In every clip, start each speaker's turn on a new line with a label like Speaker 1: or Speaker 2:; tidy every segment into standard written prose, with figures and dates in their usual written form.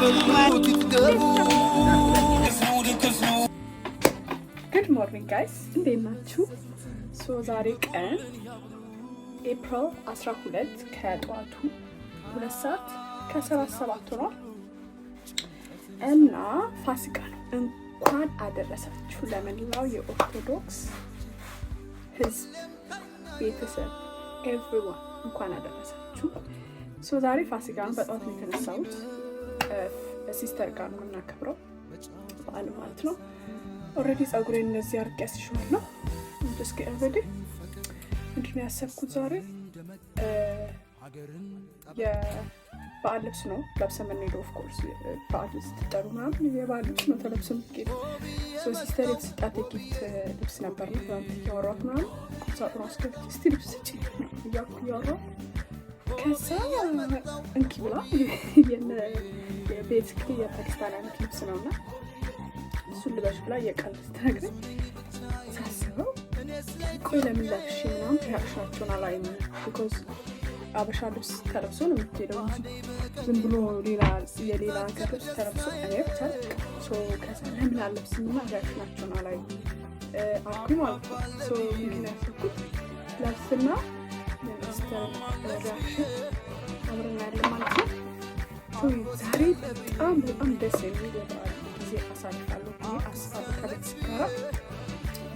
Speaker 1: Good morning guys, እንዴት ናችሁ? ዛሬ ቀን ኤፕሪል 12 ከጠዋቱ 2 ሰዓት ከ7 ሆኗል እና ፋሲካ ነው። እንኳን አደረሳችሁ ለመላው የኦርቶዶክስ ህዝብ ቤተሰብ everyone እንኳን አደረሳችሁ። ዛሬ ፋሲካ ነው። በጠዋት ነው የተነሳሁት። ሲስተር ጋር ነው የምናከብረው በዓል ማለት ነው። ኦሬዲ ጸጉሬን እንደዚህ አርቄ ያስሽዋለሁ። እስኪ እንግዲህ ምንድነው ያሰብኩት ዛሬ የበዓል ልብስ ነው ለብሰን የምንሄደው። ኦፍ ኮርስ በዓል ስትጠሩ ምናምን የበዓል ልብስ ነው ተለብሰን የምንሄደው። ሲስተር የተሰጣት የጊፍት ልብስ ነበር ነው ያወራሁት ምናምን ሳጥኑ አስገብቼ እስቲ ልብስ ስጪኝ እያልኩ እያወራሁ ከዛ እንኪ ብላ ቤዚክሊ የፓኪስታን አይነት ልብስ ነውና እሱን ልበሽ ብላ የቀልድ ስትነግረኝ ሳስበው ቆይ ለምን ለብሼ ምናምን ሪያክሽናቸውን አላይም። ቢኮዝ አበሻ ልብስ ተለብሶ ነው የምትሄደው እንጂ ዝም ብሎ የሌላ ሀገር ልብስ ተለብሶ አይቻልም። ከዛ ለምን አለብስምና ሪያክሽናቸውን አላይም አልኩኝ ማለት ነው። ምንድን ያሰብኩት ለብስና የሚኒስተር ሪያክሽን አብረን ያለን ማለት ነው። ዛሬ በጣም ደስ የሚል የበዓል ጊዜ አሳልፋለሁ ብዬ አስባለሁ። ከቤተሰብ ጋር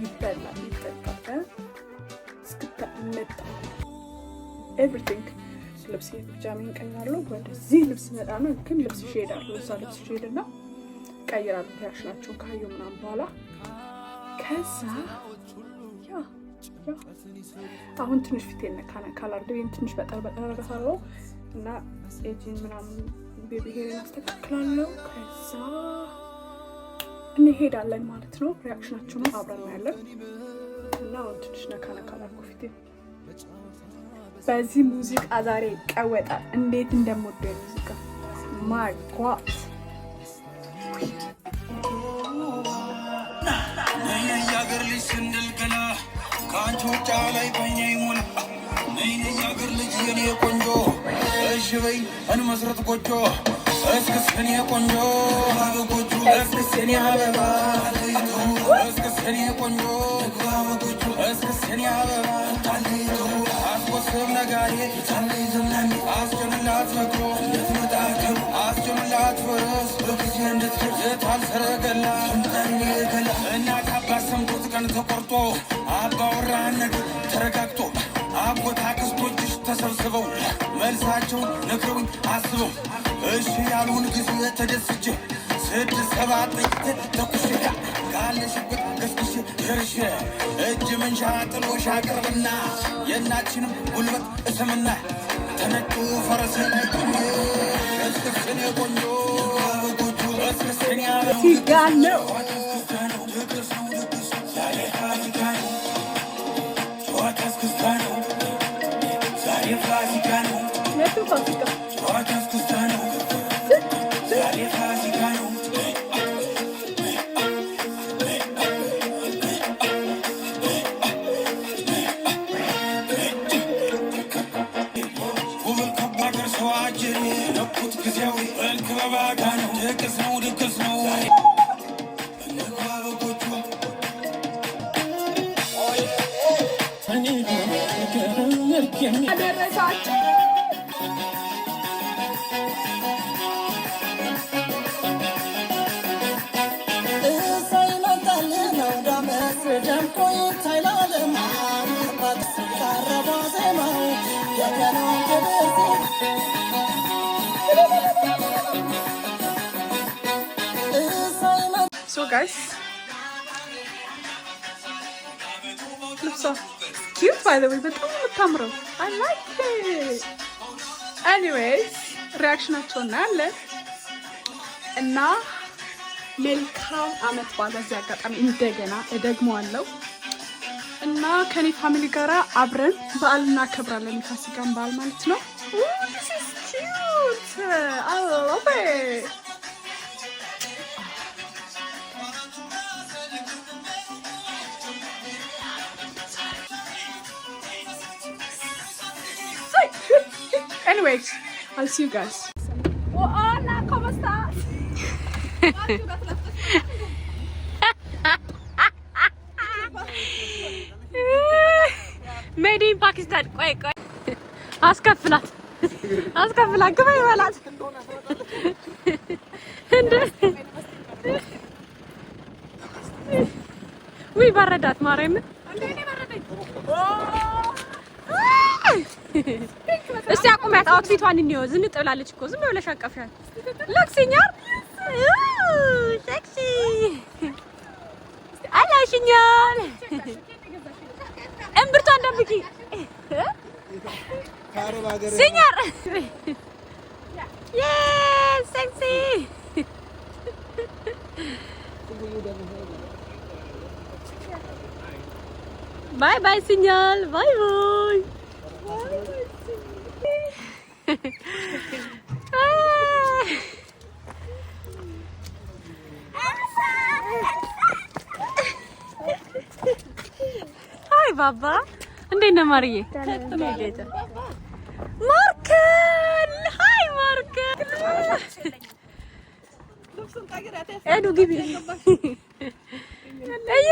Speaker 1: ይበላል ይጠጣል እስክታመጣ ኤቭሪቲንግ ልብስ ፒጃማ ቀይራለሁ። ወደዚህ ልብስ መጣ ነው ግን ልብስ እሄዳለሁ። እዛ ልብስ እሄድና ቀይራለሁ ሪያክሽናቸውን ካየሁ ምናምን በኋላ ከዛ አሁን ትንሽ ፊቴን ካላርደኝ ትንሽ በጠር አደርጋለሁ እና ኤጂን ምናምን ቤቢ ሄርን አስተካክላለሁ። ከዛ እንሄዳለን ማለት ነው። ሪያክሽናቸውን አብረን እናያለን እና አሁን ትንሽ ነካ አድርጎ ፊቴን በዚህ ሙዚቃ ዛሬ ይቀወጣል። እንዴት እንደምወደው ሙዚቃ ማይ ጓድ
Speaker 2: የያገር ልጅ ስንል ገና ከአንቺ ውጫ ላይ በኛ ይሞላ የያገር ልጅ የኔ ቆንጆ እሺ በይ እንመስረት ጎጆ እስክስ እኔ ቆንጆ ጎጆ እስክስ እኔ አበባ እስክስ እኔ ቆንጆ እስክስ እኔ አበባ አስወስብ ነጋዴ አስጀምላት መክሮ እንድትመጣከም አስጀምላት ፈረስ በጊዜ እንድትደርስ የታልሰረገላ እናት አባት ሰምቶት ቀን ተቆርጦ አባወራነት ተረጋግጦ አጎት አክስቶችሽ ተሰብስበው መልሳቸውን ነግረውኝ አስበው እሺ ያልሆን ጊዜ ተደስቼ 6-7 ጥይት ተኩሼ ካለሽበት ገስግሼ ደርሼ እጅ መንሻ ጥሎሽ አቅርብና የእናችንም ጉልበት እስምና ተነጩ ፈረስ እስክስኔ ቆንጆ እስክስኔ
Speaker 1: ሲጋለው አደረሳችሁ So guys, looks so cute by the way, but I like it. Anyways, reactionaቸውን እናያለን እና መልካም አመት በዓል በዚህ አጋጣሚ እንደገና እደግመዋለሁ እና ከኔ ፋሚሊ ጋር አብረን በዓል እናከብራለን። የፋሲካን በዓል ማለት ነው። This is cute. I love it. Anyways, I'll see you guys. Hola, ¿cómo estás?
Speaker 3: Made in Pakistan. ቆይ አስከፍላት ግባ ይበላት እንደ ወይ በረዳት ማርያምን እስቲ አቁሚያት። አውትፊቷን እንየው። ዝንጥ ብላለች እኮ ዝም ብለሽ አቀፍሻት። ሉክ ሲኛር ሴክሲ አላሽኛል። እምብርቷን ደብቂ ሲኛር yes sexy bye bye signal bye bye hi baba እንዴት ነህ ማርዬ? ማርከል ሃይ ማርከል ኤዱ ግቢ እዩ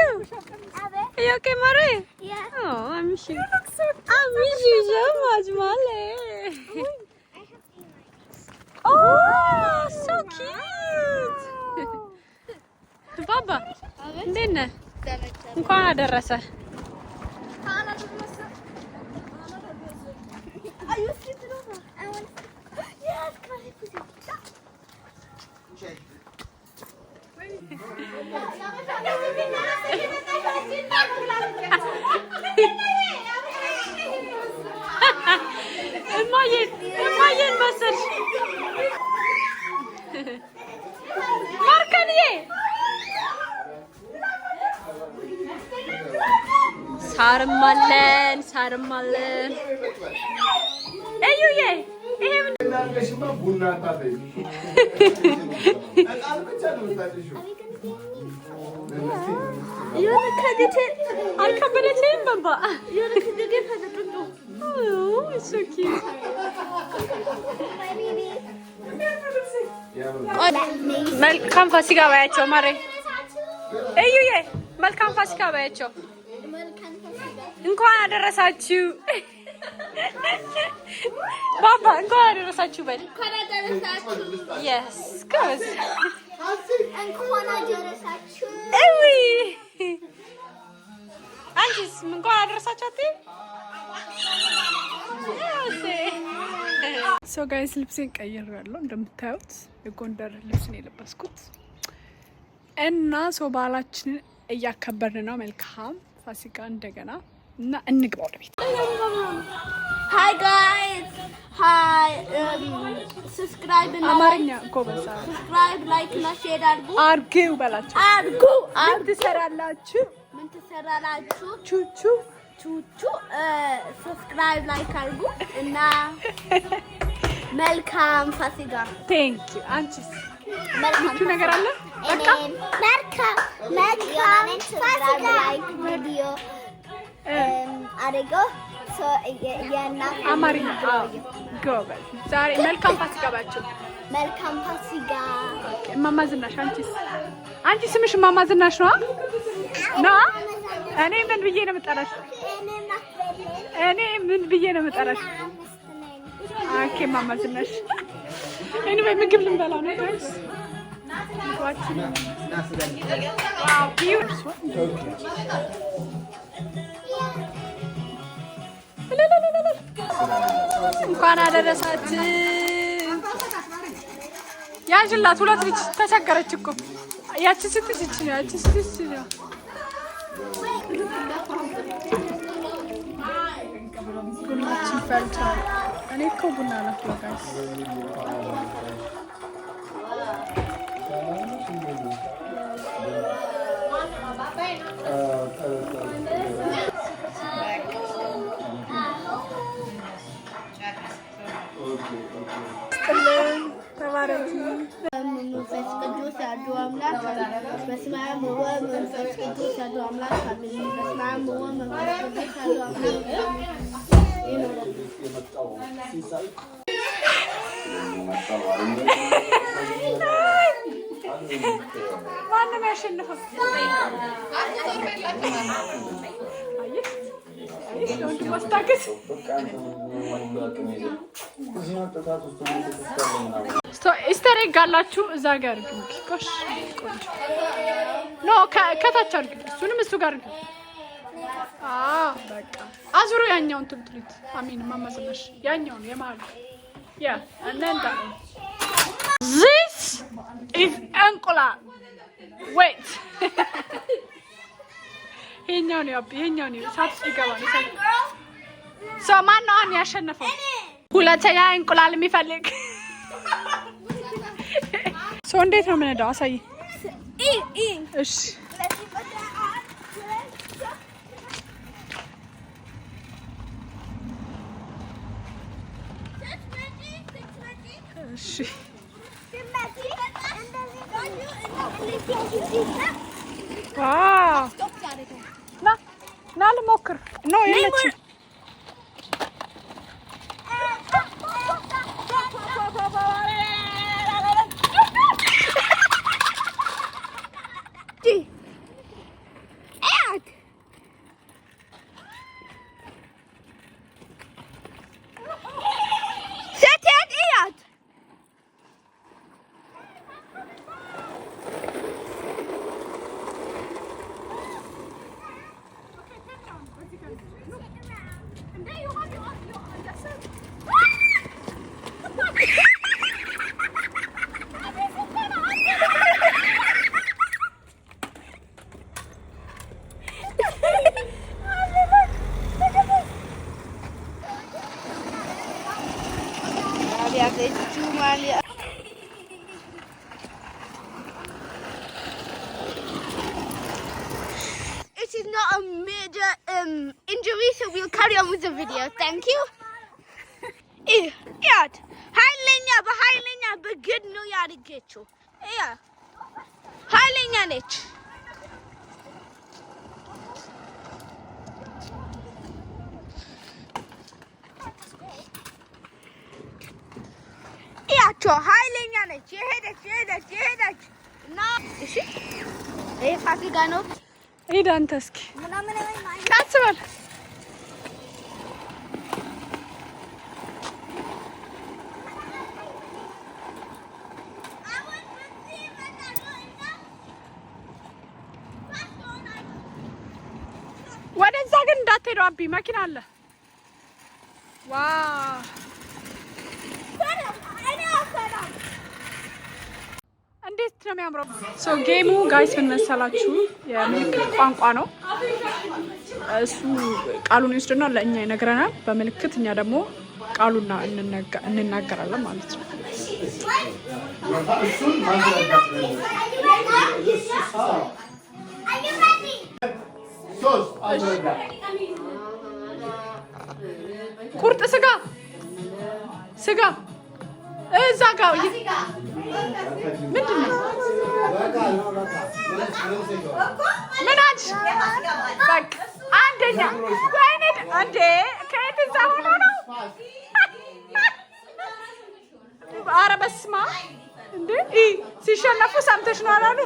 Speaker 3: ኦኬ ማሪ I miss you so much Male oh so cute ባባ እንዴት ነህ? እንኳን አደረሰ እማዬን መሰልሽ ማርከልዬ ሳርም አለን እዩዬ ይሄ ምን ቡና ታፈይ የሆነ ከዲቴ አልከበደችም ባባ የሆነ ከዲቴ ፈደጥጡ እሱ ኪዩት መልካም ፋሲካ ባያቸው ማሬ እዩዬ መልካም ፋሲካ ባያቸው እንኳን አደረሳችሁ ባባ እንኳን አደረሳችሁ በል እንኳን አደረሳችሁ yes good እንኳን አደረሳችሁ እዊ አንቺስ እንኳን አደረሳችሁ አትይ
Speaker 1: ሶ ጋይስ ልብሴን ቀይሬያለሁ እንደምታዩት የጎንደር ልብስ ነው የለበስኩት እና ሶ በዓላችንን እያከበርን ነው መልካም ፋሲካ እንደገና እና እንግባ ወደ ቤት
Speaker 4: Hi guys hi subscribe and
Speaker 1: አማርኛ ጎበዛ
Speaker 4: subscribe like እና share
Speaker 1: አድርጉ በላችሁ ምን ትሰራላችሁ ቹቹ
Speaker 4: subscribe like አድርጉ እና መልካም ፋሲካ
Speaker 1: ቴንክ ዩ አንቺስ መልካም ነገር አለ በቃ
Speaker 4: መልካም ፋሲካ like ቪዲዮ አድርጎ
Speaker 1: አማርኛ ጎበዝ ዛሬ መልካም ፋሲካ ባችሁ
Speaker 4: መልካም ፋሲካ
Speaker 1: እማማ ዝናሽ አንቺ ስምሽ እማማ ዝናሽ ነው እኔ ምን ብዬ ነው የምጠራሽ ኦኬ እማማ ዝናሽ እኔ ምግብ ልንበላ ነው ጋይስ ዋው ቢዩቲፉል እንኳን አደረሳችሁ ያጅላት ሁለት ልጅ ተቸገረች እኮ ያቺ ስትስች ነው ቡናችን ፈልቷል እኔ እኮ ቡና ላፍላ ጋይስ ተባረኪ
Speaker 4: መንፈስ ቅዱስ ያዱ አምላክ በስመ አብ ወወልድ ወመንፈስ ቅዱስ ያዱ አምላክ አሜን። በስመ አብ ወወልድ ወመንፈስ ቅዱስ ያዱ አምላክ አሜን።
Speaker 1: ነው የሚያሸንፈው? ኢስተር ኤግ አላችሁ እዛ ጋር ግን ቆሽ ቆንጆ ኖ ከታች አድርግ እሱንም እሱ ጋር ግን በቃ አዙሩ ያኛውን ትልትሉት አሚን ማማዘነሽ ያኛውን የማል ያ እናንተ this is እንቁላል wait ይሄኛው ነው ይሄኛው ነው ሳት ይገባ ነው ሰው ማን ነው አን ያሸነፈው ሁለተኛ እንቁላል የሚፈልግ ሰው እንዴት ነው የምንሄደው አሳይ እሺ እሺ ዋው ና ልሞክር ነው የለችም
Speaker 4: It is not a major injury, so we'll carry on with the video. Thank you. Yeah. Hi, Lenya, but good no yard get you. Yeah. Hi, Lenya, Nich. Hi, Lenya, Nich. You hear that? No. Is it? Hey, Fasi Gano.
Speaker 1: Hey, Dantaski. That's all. ወደዛ ግን እንዳትሄዱ አቢ መኪና አለ ዋው እንዴት ነው የሚያምረው ሶ ጌሙ ጋይስ ምን መሰላችሁ የምልክት ቋንቋ ነው እሱ ቃሉን ይወስድና ለእኛ ይነግረናል በምልክት እኛ ደግሞ ቃሉና እንናገራለን ማለት ነው ቁርጥ ስጋ እዛ ጋር ምንድን ነው ምን አልሽ በቃ አንደኛ ወይኔ እንዴ ከየት እዛ ሆኖ ነው ኧረ በስመ አብ እንዴ ሲሸነፉ ሰምተሽ ነው አላሉ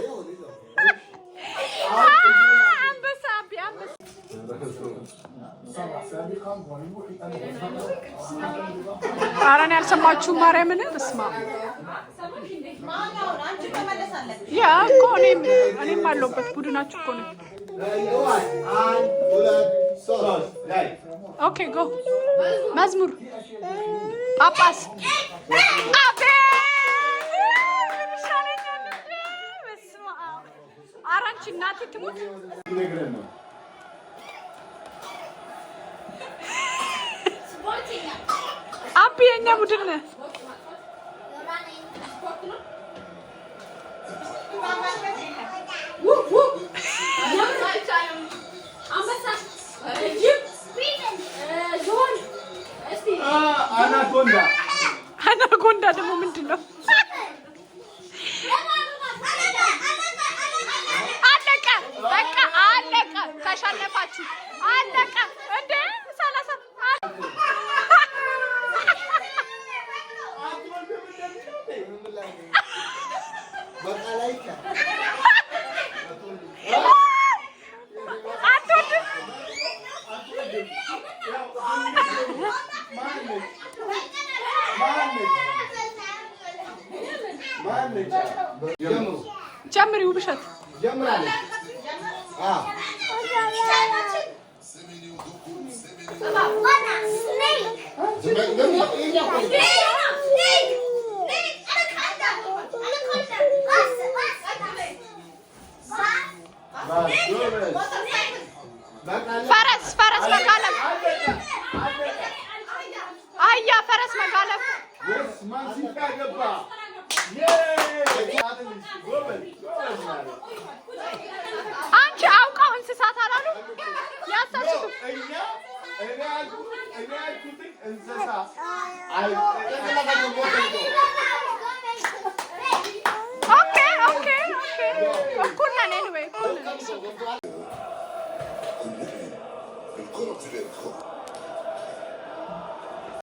Speaker 1: አንበሳ ኧረ እኔ አልሰማችሁም ማርያምን በስመ አብ ያ እኮ እኔም አለሁበት ቡድናችሁ እኮ ነው ኦኬ ጎ መዝሙር ጳጳስ አቤ በስመ አብ ኧረ አንቺ እናቴ ትሙት አቢ የኛ ቡድን ነህ አናኮንዳ ደግሞ ምንድን ነው አለቀ በቃ አለቀ ተሸነፋችሁ አለቀ እንዴ 30
Speaker 5: Baka like
Speaker 3: ጨምሪው ብሸት
Speaker 5: ጀምራለች።
Speaker 3: ፈረስ መጋለብ አህያ ፈረስ መጋለብ አንቺ አውቀው እንስሳት አላሉ ያሳስቱ ኦኬ እኩል ነን anyway እኩል ነን